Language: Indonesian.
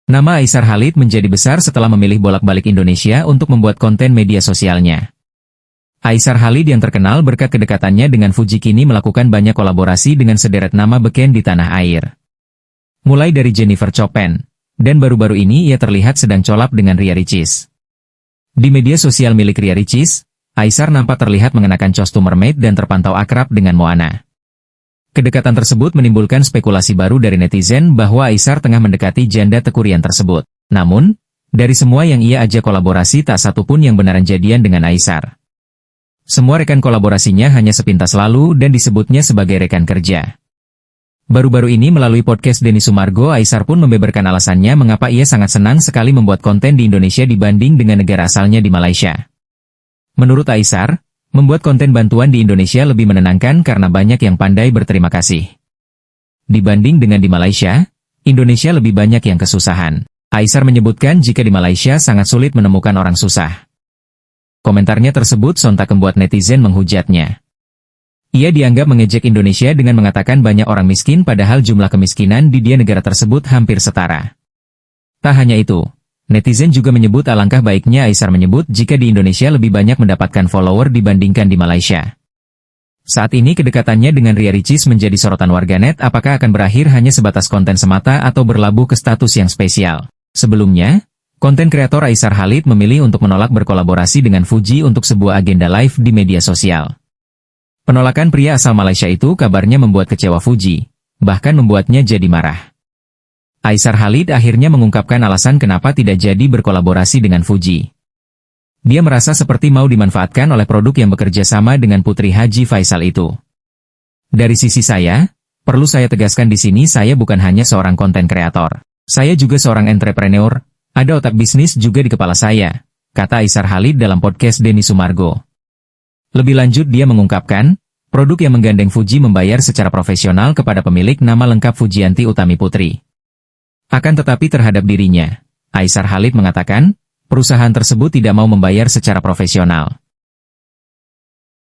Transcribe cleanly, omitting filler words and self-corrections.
Nama Aisar Khalid menjadi besar setelah memilih bolak-balik Indonesia untuk membuat konten media sosialnya. Aisar Khalid yang terkenal berkat kedekatannya dengan Fuji kini melakukan banyak kolaborasi dengan sederet nama beken di tanah air. Mulai dari Jennifer Chopin, dan baru-baru ini ia terlihat sedang colap dengan Ria Ricis. Di media sosial milik Ria Ricis, Aisar nampak terlihat mengenakan kostum mermaid dan terpantau akrab dengan Moana. Kedekatan tersebut menimbulkan spekulasi baru dari netizen bahwa Aisar tengah mendekati janda tekurian tersebut. Namun, dari semua yang ia ajak kolaborasi tak satu pun yang benaran jadian dengan Aisar. Semua rekan kolaborasinya hanya sepintas lalu dan disebutnya sebagai rekan kerja. Baru-baru ini melalui podcast Denny Sumargo, Aisar pun membeberkan alasannya mengapa ia sangat senang sekali membuat konten di Indonesia dibanding dengan negara asalnya di Malaysia. Menurut Aisar, membuat konten bantuan di Indonesia lebih menenangkan karena banyak yang pandai berterima kasih. Dibanding dengan di Malaysia, Indonesia lebih banyak yang kesusahan. Aisar menyebutkan jika di Malaysia sangat sulit menemukan orang susah. Komentarnya tersebut sontak membuat netizen menghujatnya. Ia dianggap mengejek Indonesia dengan mengatakan banyak orang miskin padahal jumlah kemiskinan di negara tersebut hampir setara. Tak hanya itu, netizen juga menyebut alangkah baiknya Aisar menyebut jika di Indonesia lebih banyak mendapatkan follower dibandingkan di Malaysia. Saat ini kedekatannya dengan Ria Ricis menjadi sorotan warganet, apakah akan berakhir hanya sebatas konten semata atau berlabuh ke status yang spesial. Sebelumnya, konten kreator Aisar Khalid memilih untuk menolak berkolaborasi dengan Fuji untuk sebuah agenda live di media sosial. Penolakan pria asal Malaysia itu kabarnya membuat kecewa Fuji, bahkan membuatnya jadi marah. Aisar Khalid akhirnya mengungkapkan alasan kenapa tidak jadi berkolaborasi dengan Fuji. Dia merasa seperti mau dimanfaatkan oleh produk yang bekerja sama dengan Putri Haji Faisal itu. Dari sisi saya, perlu saya tegaskan di sini saya bukan hanya seorang konten kreator. Saya juga seorang entrepreneur, ada otak bisnis juga di kepala saya, kata Aisar Khalid dalam podcast Denny Sumargo. Lebih lanjut dia mengungkapkan, produk yang menggandeng Fuji membayar secara profesional kepada pemilik nama lengkap Fujianti Utami Putri. Akan tetapi terhadap dirinya, Aisar Khalid mengatakan, perusahaan tersebut tidak mau membayar secara profesional.